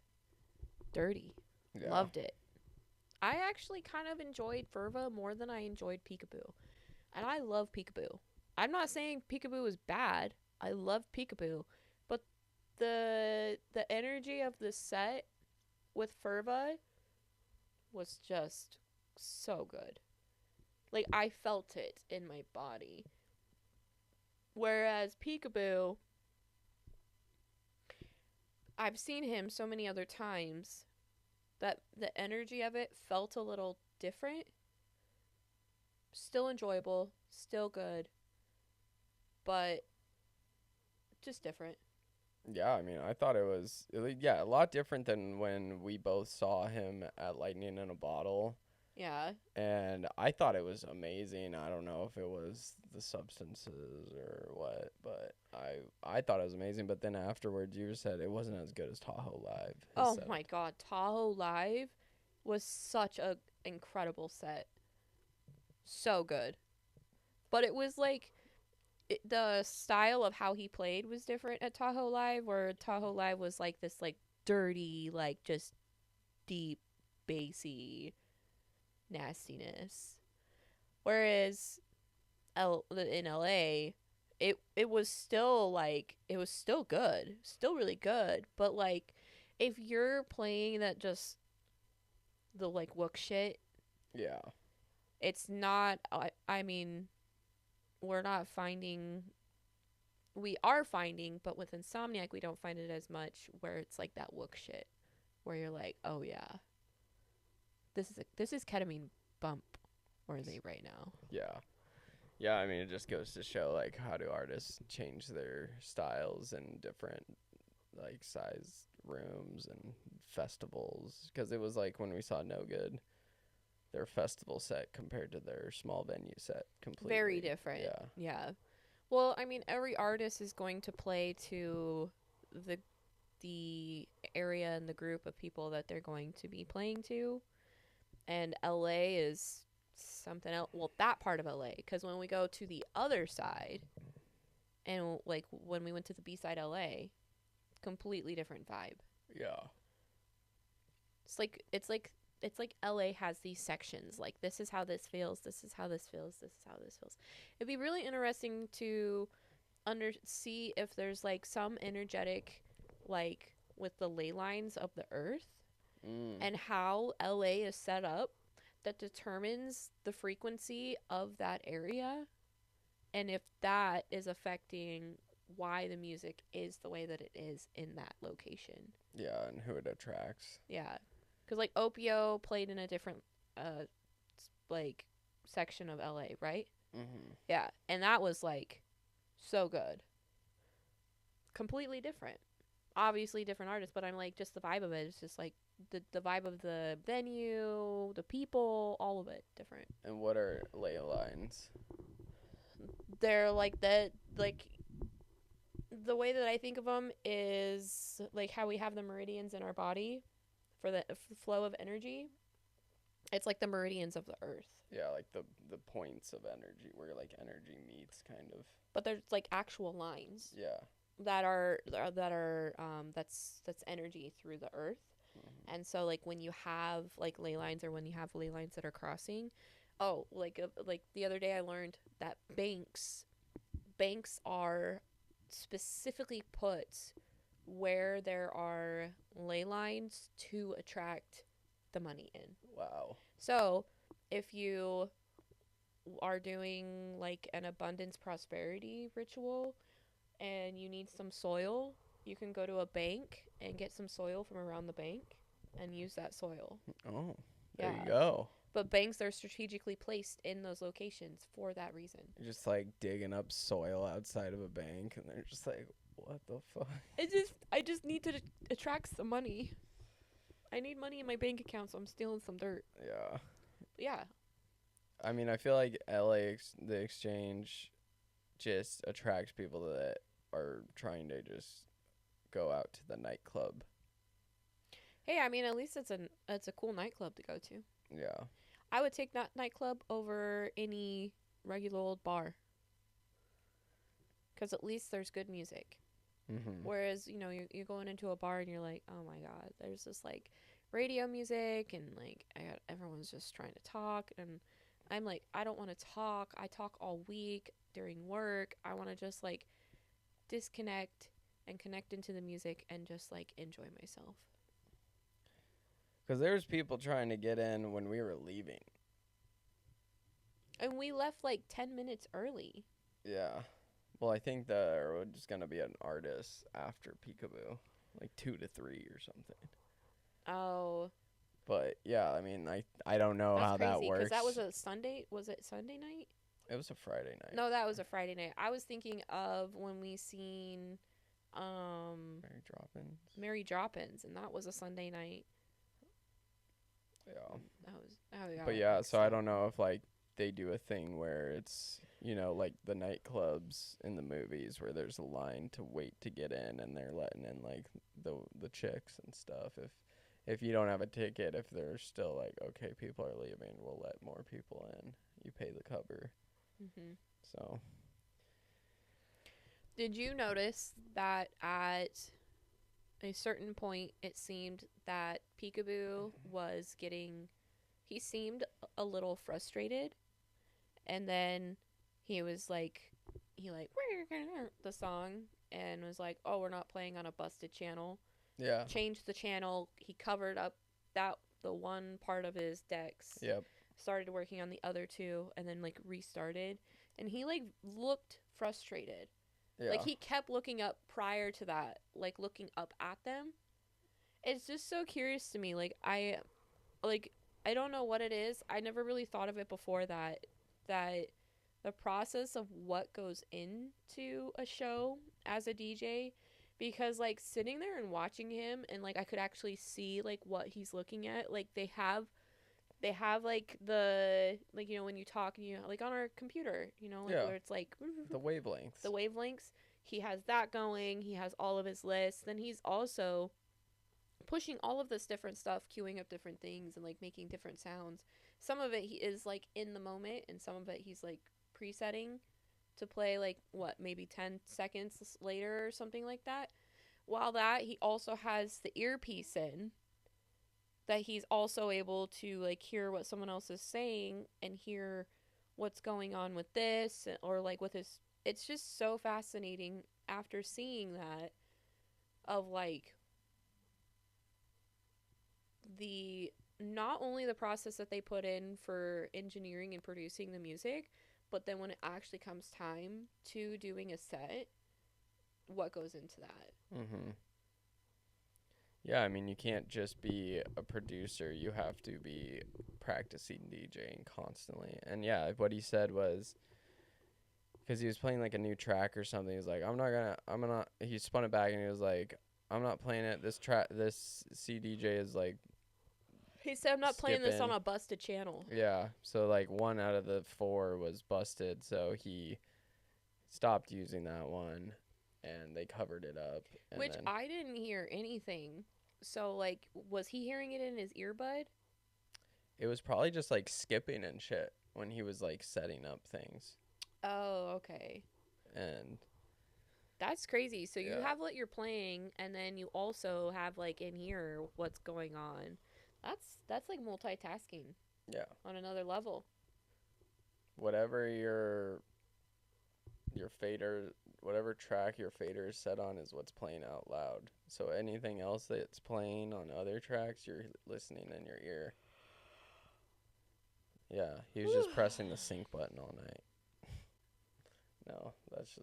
Dirty. Yeah. Loved it. I actually kind of enjoyed PHRVA more than I enjoyed PEEKABOO. And I love PEEKABOO. I'm not saying PEEKABOO is bad. I love PEEKABOO. But the energy of the set with PHRVA was just so good. Like, I felt it in my body. Whereas PEEKABOO, I've seen him so many other times that the energy of it felt a little different. Still enjoyable, still good, but just different. Yeah, I mean, I thought it was, a lot different than when we both saw him at Lightning in a Bottle. Yeah. And I thought it was amazing. I don't know if it was the substances or what, but I thought it was amazing. But then afterwards, you said it wasn't as good as Tahoe Live. Oh my God, Tahoe Live was such a incredible set. So good. But it was like the style of how he played was different at Tahoe Live, where Tahoe Live was like this like dirty, like just deep, bassy nastiness. Whereas in LA, it was still like it was still good, still really good, but like if you're playing that just the like wook shit, yeah, it's not. I mean, we're not finding. We are finding, but with Insomniac, we don't find it as much. Where it's like that wook shit, where you're like, oh yeah, this is ketamine bump worthy right now. yeah. Yeah, I mean, it just goes to show, like, how do artists change their styles in different, like, size rooms and festivals. Because it was like when we saw No Good, their festival set compared to their small venue set completely. Very different. Yeah. Well, I mean, every artist is going to play to the area and the group of people that they're going to be playing to. And LA is something else. Well, that part of LA, because when we go to the other side, and like when we went to the B-side LA, completely different vibe. Yeah. It's like LA has these sections. Like, this is how this feels. This is how this feels. This is how this feels. It'd be really interesting to see if there's like some energetic, like with the ley lines of the earth, and how LA is set up that determines the frequency of that area, and if that is affecting why the music is the way that it is in that location. Yeah, and who it attracts. Yeah. Because, like, Opio played in a different, like, section of LA, right? Mm-hmm. Yeah. And that was, like, so good. Completely different. Obviously different artists, but I'm, like, just the vibe of it. It's just, like, the vibe of the venue, the people, all of it different. And what are ley lines? They're, like, the way that I think of them is, like, how we have the meridians in our body for the flow of energy. It's like the meridians of the earth. Yeah, like the points of energy, where like energy meets, kind of. But there's like actual lines. Yeah. That's energy through the earth. Mm-hmm. And so like when you have like ley lines, or when you have ley lines that are crossing, like the other day I learned that banks are specifically put where there are ley lines to attract the money in. Wow. So if you are doing like an abundance prosperity ritual and you need some soil, you can go to a bank and get some soil from around the bank and use that soil. Oh, there you go. But banks are strategically placed in those locations for that reason. You're just like digging up soil outside of a bank, and they're just like, what the fuck? I just need to attract some money. I need money in my bank account, so I'm stealing some dirt. Yeah. Yeah. I mean, I feel like the exchange just attracts people that are trying to just go out to the nightclub. Hey, I mean, at least it's a cool nightclub to go to. Yeah. I would take that nightclub over any regular old bar. Because at least there's good music. Mm-hmm. Whereas, you know, you're going into a bar and you're like, oh my God, there's this like radio music and like everyone's just trying to talk. And I'm like, I don't want to talk. I talk all week during work. I want to just like disconnect and connect into the music and just like enjoy myself. Because there's people trying to get in when we were leaving. And we left like 10 minutes early. Yeah. Well, I think there was going to be an artist after PEEKABOO. Like 2 to 3 or something. Oh. But, yeah, I mean, I don't know how that works. Because that was a Sunday. Was it Sunday night? It was a Friday night. No, that was a Friday night. I was thinking of when we seen Mary Drop-Ins. Mary Drop-Ins, and that was a Sunday night. Yeah. But yeah, so I don't know if like they do a thing where it's, you know, like the nightclubs in the movies where there's a line to wait to get in, and they're letting in like the chicks and stuff. If you don't have a ticket, if they're still like, okay, people are leaving, we'll let more people in. You pay the cover. Mm-hmm. So. Did you notice that at a certain point it seemed that PEEKABOO was getting, he seemed a little frustrated, and then he was like, the song and was like, oh, we're not playing on a busted channel. Yeah. Changed the channel. He covered up the one part of his decks. Yep. Started working on the other two, and then like restarted. And he like looked frustrated. Yeah. Like he kept looking up prior to that, like looking up at them. It's just so curious to me. I don't know what it is. I never really thought of it before that the process of what goes into a show as a DJ, because like sitting there and watching him, and like I could actually see like what he's looking at. Like they have like the, like, you know, when you talk, you know, like on our computer, you know, like where it's like the wavelengths. He has that going. He has all of his lists. Then he's also pushing all of this different stuff, queuing up different things and like making different sounds. Some of it he is like in the moment, and some of it he's like presetting to play like maybe 10 seconds later or something like that. While that, he also has the earpiece in, that he's also able to like hear what someone else is saying and hear what's going on with this, or like with his. It's just so fascinating after seeing that, of like the, not only the process that they put in for engineering and producing the music, but then when it actually comes time to doing a set, what goes into that. Mm-hmm. Yeah, I mean, you can't just be a producer. You have to be practicing DJing constantly. And yeah, what he said was, because he was playing like a new track or something, he was like, he spun it back and he was like, I'm not playing it. This CDJ is like, he said, I'm not playing this on a busted channel. Yeah, so like 1 out of the 4 was busted, so he stopped using that one, and they covered it up. Which I didn't hear anything. So like, was he hearing it in his earbud? It was probably just like skipping and shit when he was like setting up things. Oh, okay. And that's crazy. So you have what you're playing, and then you also have like in here what's going on. That's like multitasking. Yeah. On another level. Whatever your fader, whatever track your fader is set on is what's playing out loud. So anything else that's playing on other tracks, you're listening in your ear. Yeah, he was just pressing the sync button all night. No, that's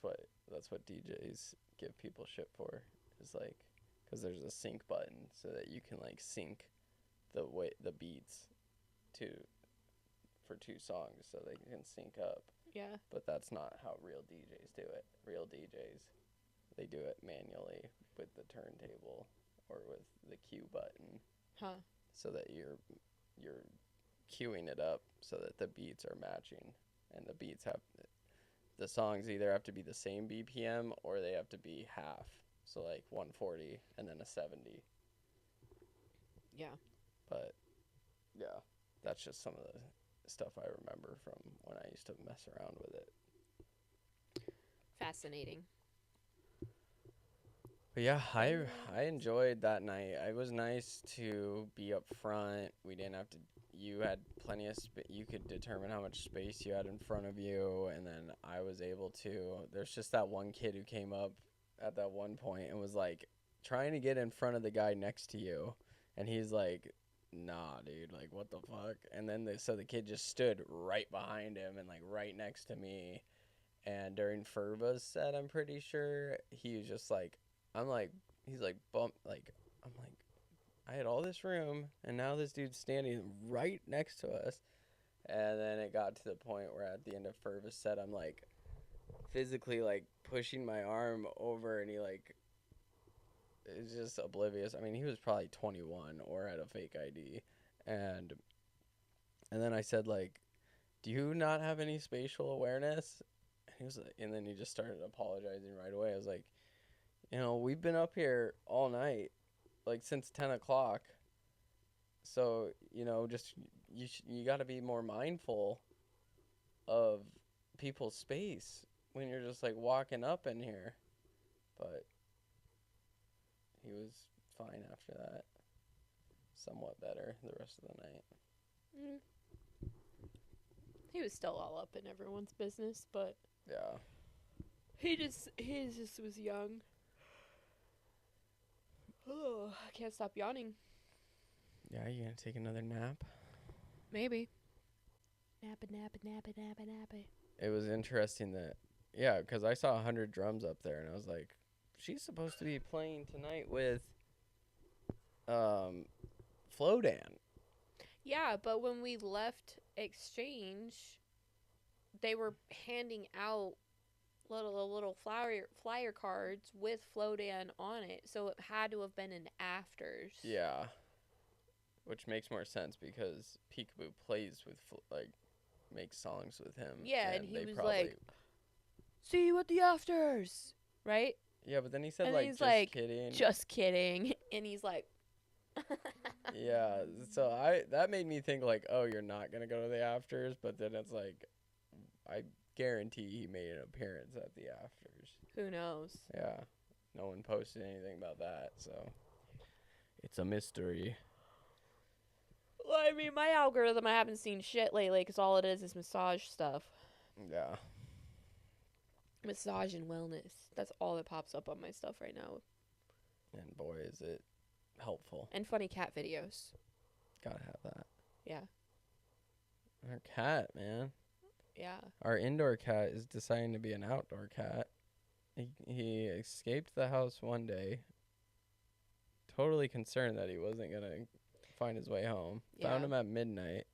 what DJs give people shit for. Is like, because there's a sync button so that you can like sync the beats for 2 songs so they can sync up. Yeah. But that's not how real DJs do it. Real DJs, they do it manually with the turntable or with the cue button. Huh. So that you're queuing it up so that the beats are matching, and the beats the songs either have to be the same BPM or they have to be half. So like 140 and then a 70. Yeah. But yeah, that's just some of the stuff I remember from when I used to mess around with it. Fascinating. But yeah, I enjoyed that night. It was nice to be up front. We didn't have to. You had plenty of you could determine how much space you had in front of you, and then I was able to. There's just that one kid who came up at that one point and was like trying to get in front of the guy next to you, and he's like, nah, dude, like, what the fuck? And then so the kid just stood right behind him and like right next to me. And during PHRVA's set, I'm pretty sure he was just like, he's like, bump, like, I'm like, I had all this room, and now this dude's standing right next to us. And then it got to the point where at the end of PHRVA's set, I'm like physically like pushing my arm over, and he like is just oblivious. I mean, he was probably 21 or had a fake ID, And then I said, like, do you not have any spatial awareness? And he was like, and then he just started apologizing right away. I was like, we've been up here all night, like since 10 o'clock. So, just you got to be more mindful of people's space when you're just like walking up in here. But he was fine after that. Somewhat better the rest of the night. He was still all up in everyone's business, but yeah, he just was young. Oh, I can't stop yawning. Yeah, you gonna take another nap? Maybe. Nap. It was interesting that, yeah, because I saw 100 drums up there, and I was like, she's supposed to be playing tonight with Flodan. Yeah, but when we left Exchange, they were handing out little flyer cards with Flodan on it, so it had to have been an afters. Yeah, which makes more sense because PEEKABOO plays with makes songs with him. Yeah, and he was like, "See you at the afters," right? Yeah, but then he said, and like, he's just like, kidding. Just kidding. And he's like, yeah, so that made me think, like, oh, you're not going to go to the afters, but then it's like, I guarantee he made an appearance at the afters. Who knows? Yeah, no one posted anything about that, so it's a mystery. Well, I mean, my algorithm, I haven't seen shit lately because all it is massage stuff. Yeah. Massage and wellness. That's all that pops up on my stuff right now. And boy, is it helpful. And funny cat videos. Gotta have that. Yeah. Our cat, man. Yeah. Our indoor cat is deciding to be an outdoor cat. He escaped the house one day, totally concerned that he wasn't going to find his way home. Yeah. Found him at midnight.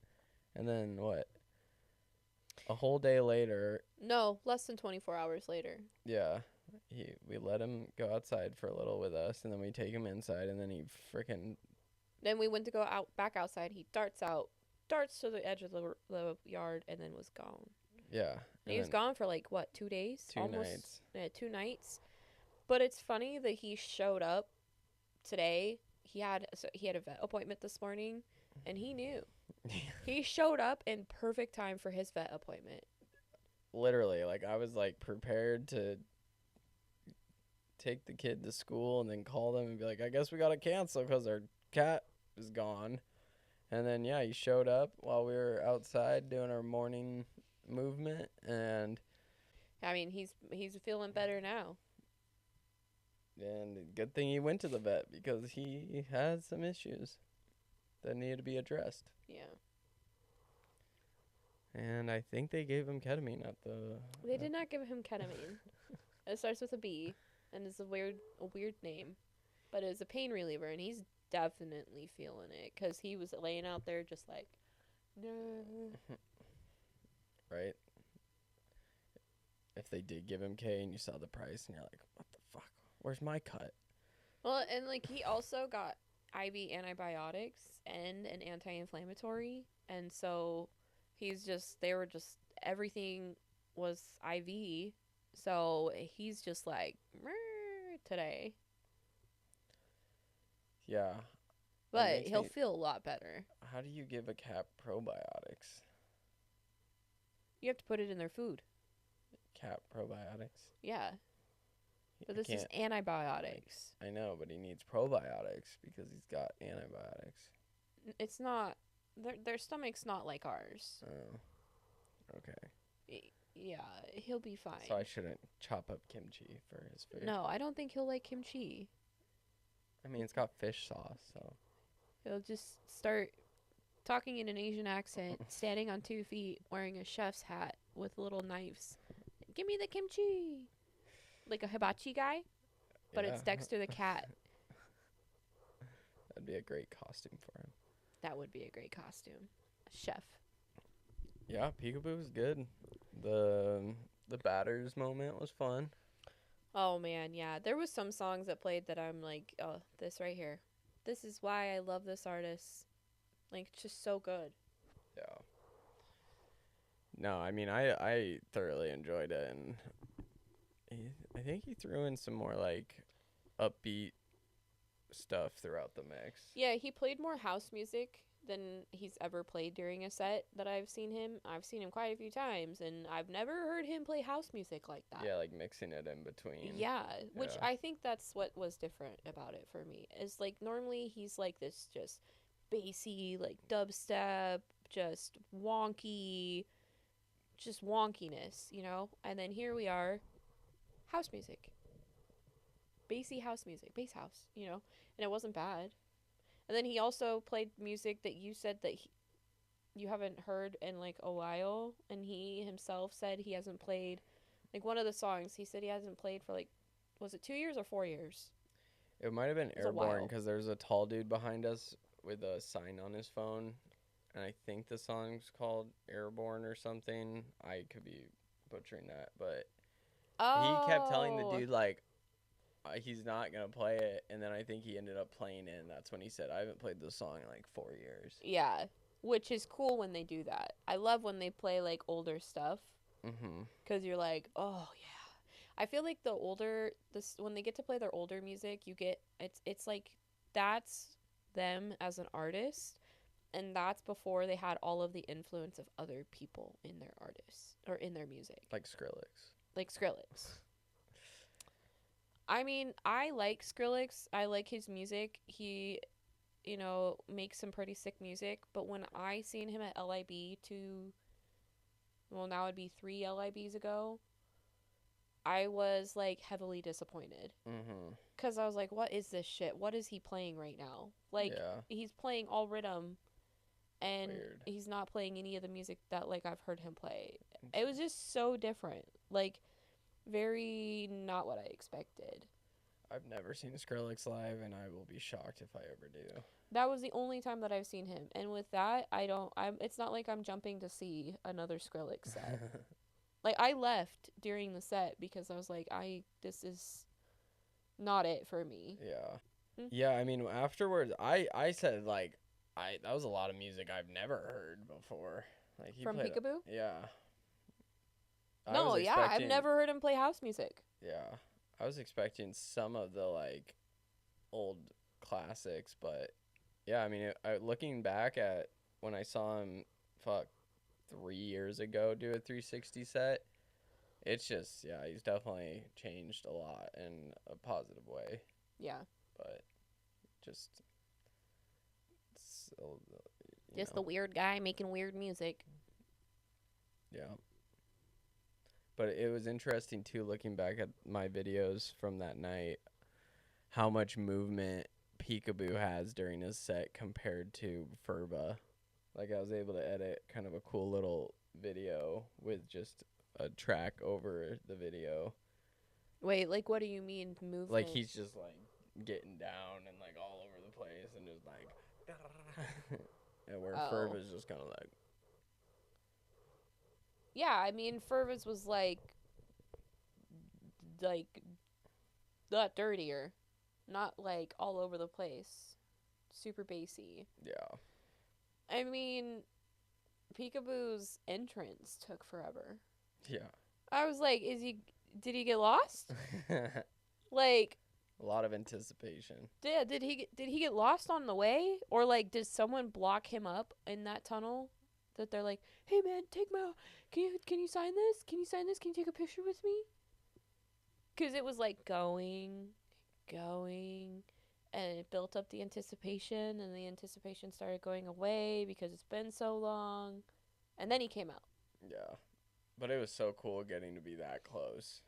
And then what? A whole day later. No, less than 24 hours later. Yeah. We let him go outside for a little with us, and then we take him inside, and then he freaking... Then we went to go back outside. He darts to the edge of the yard, and then was gone. Yeah. And he was gone for, like, what, 2 days? 2 nights. Yeah, 2 nights. But it's funny that he showed up today. He had a vet appointment this morning, and he knew. He showed up in perfect time for his vet appointment. Literally, like, I was, like, prepared to take the kid to school and then call them and be like, I guess we got to cancel because our cat is gone. And then, yeah, he showed up while we were outside doing our morning movement, and... I mean, he's feeling better now. And good thing he went to the vet because he has some issues that needed to be addressed. Yeah. And I think they gave him ketamine at the... They did not give him ketamine. It starts with a B, and it's a weird name. But it's a pain reliever, and he's definitely feeling it. Because he was laying out there just like, no. Right? If they did give him K and you saw the price and you're like, what the fuck? Where's my cut? Well, and like he also got IV antibiotics and an anti-inflammatory. And so everything was IV. So he's just like, today. Yeah. But he'll feel a lot better. How do you give a cat probiotics? You have to put it in their food. Cat probiotics? Yeah. But this is antibiotics. I know, but he needs probiotics because he's got antibiotics. It's not... Their stomach's not like ours. Oh. Okay. Yeah, he'll be fine. So I shouldn't chop up kimchi for his food? No, I don't think he'll like kimchi. I mean, it's got fish sauce, so... He'll just start talking in an Asian accent, standing on 2 feet, wearing a chef's hat with little knives. Give me the kimchi! Like a hibachi guy, but it's Dexter the cat. That'd be a great costume for him. That would be a great costume. A chef. Yeah, PEEKABOO was good. The batters moment was fun. Oh, man, yeah. There was some songs that played that I'm like, oh, this right here. This is why I love this artist. Like, it's just so good. Yeah. No, I mean, I thoroughly enjoyed it, and I think he threw in some more, like, upbeat stuff throughout the mix. Yeah, he played more house music than he's ever played during a set that I've seen him. I've seen him quite a few times, and I've never heard him play house music like that. Yeah, like mixing it in between. Yeah, which I think that's what was different about it for me. Is like normally he's like this just bassy, like dubstep, just wonky, just wonkiness, you know? And then here we are, house music. Bassy house music, bass house, you know? And it wasn't bad. And then he also played music that you said that you haven't heard in like a while, and he himself said he hasn't played like one of the songs he said he hasn't played for like, was it 2 years or 4 years? It might have been Airborne, because there's a tall dude behind us with a sign on his phone, and I think the song's called Airborne or something. I could be butchering that, but he kept telling the dude, like, he's not going to play it, and then I think he ended up playing it, and that's when he said, I haven't played this song in, like, 4 years. Yeah, which is cool when they do that. I love when they play, like, older stuff, because you're like, oh, yeah. I feel like when they get to play their older music, you get, it's like, that's them as an artist, and that's before they had all of the influence of other people in their artists, or in their music. Like Skrillex. Like Skrillex. I mean, I like Skrillex. I like his music. He, you know, makes some pretty sick music. But when I seen him at LIB now it'd be 3 LIBs ago, I was, like, heavily disappointed. Because I was like, what is this shit? What is he playing right now? Like, he's playing all rhythm, and he's not playing any of the music that, like, I've heard him play. It was just so different. Like, very not what I expected. I've never seen Skrillex live, and I will be shocked if I ever do. That was the only time that I've seen him, and with that, it's not like I'm jumping to see another Skrillex set. Like, I left during the set because I was like, this is not it for me. Yeah. Yeah, I mean, afterwards, I said, like, that was a lot of music I've never heard before. Like, From PEEKABOO? Yeah. I've never heard him play house music. Yeah. I was expecting some of the, like, old classics, but, yeah, I mean, looking back at when I saw him, 3 years ago do a 360 set, it's just, yeah, he's definitely changed a lot in a positive way. Yeah. But just the weird guy making weird music. Yeah. But it was interesting, too, looking back at my videos from that night, how much movement PEEKABOO has during his set compared to PHRVA. Like, I was able to edit kind of a cool little video with just a track over the video. Wait, like, what do you mean movement? Like, he's just, like, getting down and, like, all over the place and just, like, and where PHRVA's just kind of, like... Yeah, I mean, PHRVA's was, like, that dirtier. Not, like, all over the place. Super bassy. Yeah. I mean, PEEKABOO's entrance took forever. Yeah. I was like, did he get lost? Like, a lot of anticipation. Yeah, did he get lost on the way? Or, like, did someone block him up in that tunnel? That they're like, hey, man, can you sign this? Can you sign this? Can you take a picture with me? Because it was, like, going, and it built up the anticipation, and the anticipation started going away because it's been so long. And then he came out. Yeah. But it was so cool getting to be that close.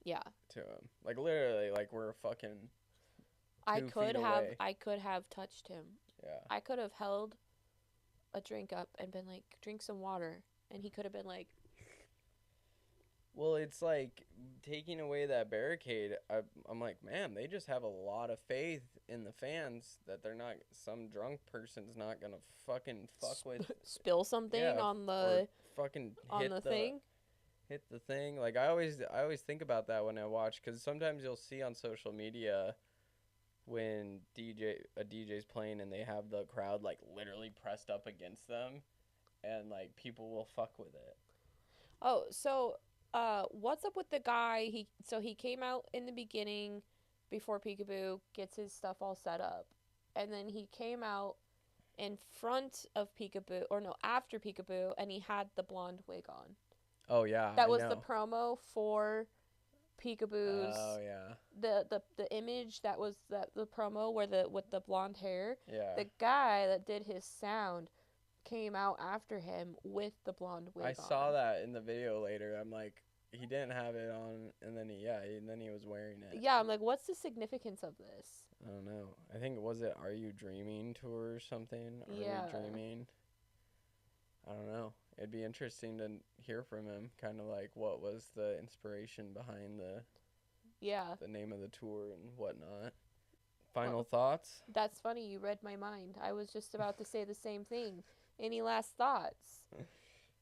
Yeah. To him. Like, literally, like, we're fucking I could have touched him. Yeah. I could have held a drink up and been like, drink some water. And he could have been like... Well, it's like taking away that barricade. I'm like, man, they just have a lot of faith in the fans that they're not, some drunk person's not gonna fucking fuck with, spill something on the fucking on the thing. Hit the thing. Like, I always think about that when I watch, because sometimes you'll see on social media when a DJ's playing and they have the crowd like literally pressed up against them, and like people will fuck with it. Oh, so what's up with the guy? He came out in the beginning before PEEKABOO gets his stuff all set up, and then he came out in front of PEEKABOO, or no, after PEEKABOO, and he had the blonde wig on. Oh yeah, that was the promo for PEEKABOO's. Oh yeah. The image that was the promo with the blonde hair. Yeah. The guy that did his sound came out after him with the blonde wig on. I saw that in the video later. I'm like, he didn't have it on, and then he was wearing it. Yeah, I'm like, what's the significance of this? I don't know. I think was it Are You Dreaming tour or something? Are We Dreaming? I don't know. It'd be interesting to hear from him, kind of like what was the inspiration behind the name of the tour and whatnot. Final thoughts? That's funny. You read my mind. I was just about to say the same thing. Any last thoughts?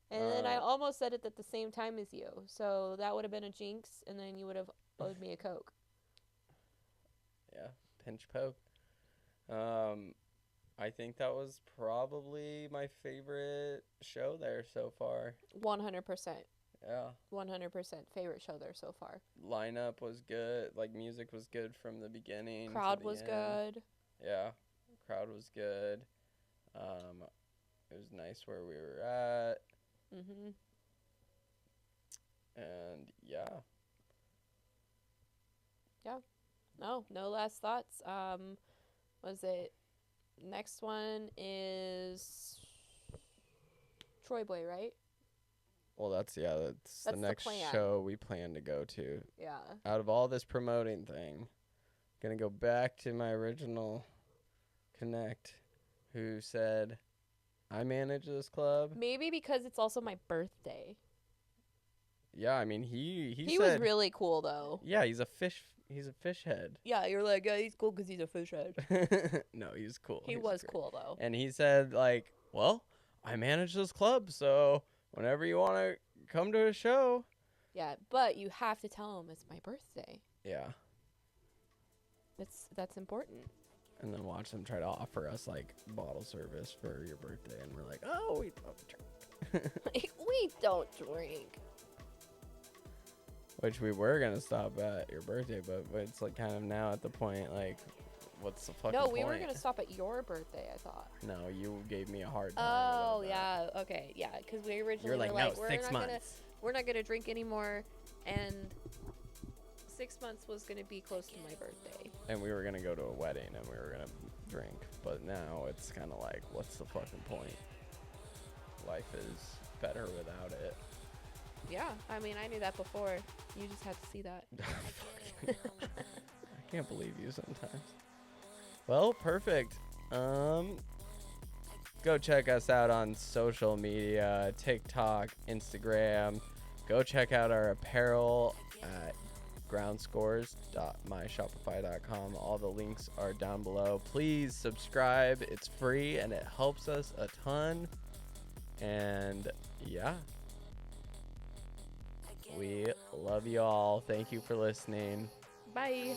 And then I almost said it at the same time as you. So that would have been a jinx, and then you would have owed me a Coke. Yeah, pinch poke. I think that was probably my favorite show there so far. 100%. Yeah. 100% favorite show there so far. Lineup was good. Like, music was good from the beginning. Crowd was good. Yeah. Crowd was good. It was nice where we were at. Mhm. And yeah. Yeah. No last thoughts. Was it next one is Troy Boy, right? Well, that's the next show we plan to go to. Yeah. Out of all this promoting thing, gonna go back to my original connect, who said, I manage this club. Maybe because it's also my birthday. Yeah, I mean, he said, was really cool, though. Yeah, he's a fish head. Yeah, you're like, yeah, he's cool because he's a fish head. No, he's cool. He was cool, though. And he said, like, well, I manage this club, so whenever you want to come to a show. Yeah, but you have to tell him it's my birthday. Yeah. That's important. And then watch them try to offer us, like, bottle service for your birthday. And we're like, oh, we don't drink. We don't drink. Which we were going to stop at your birthday, but it's, like, kind of now at the point, like, what's the fucking point? No, we were going to stop at your birthday, I thought. No, you gave me a hard time. Oh, yeah. Okay, yeah. Because we originally were like, no, 6 months. We're not going to drink anymore. And 6 months was going to be close to my birthday. And we were going to go to a wedding and we were going to drink. But now it's kind of like, what's the fucking point? Life is better without it. Yeah, I mean, I knew that before. You just had to see that. I can't believe you sometimes. Well, perfect. Go check us out on social media, TikTok, Instagram. Go check out our apparel at groundscorz.myshopify.com. All the links are down below. Please subscribe. It's free and it helps us a ton. And yeah. We love you all. Thank you for listening. Bye.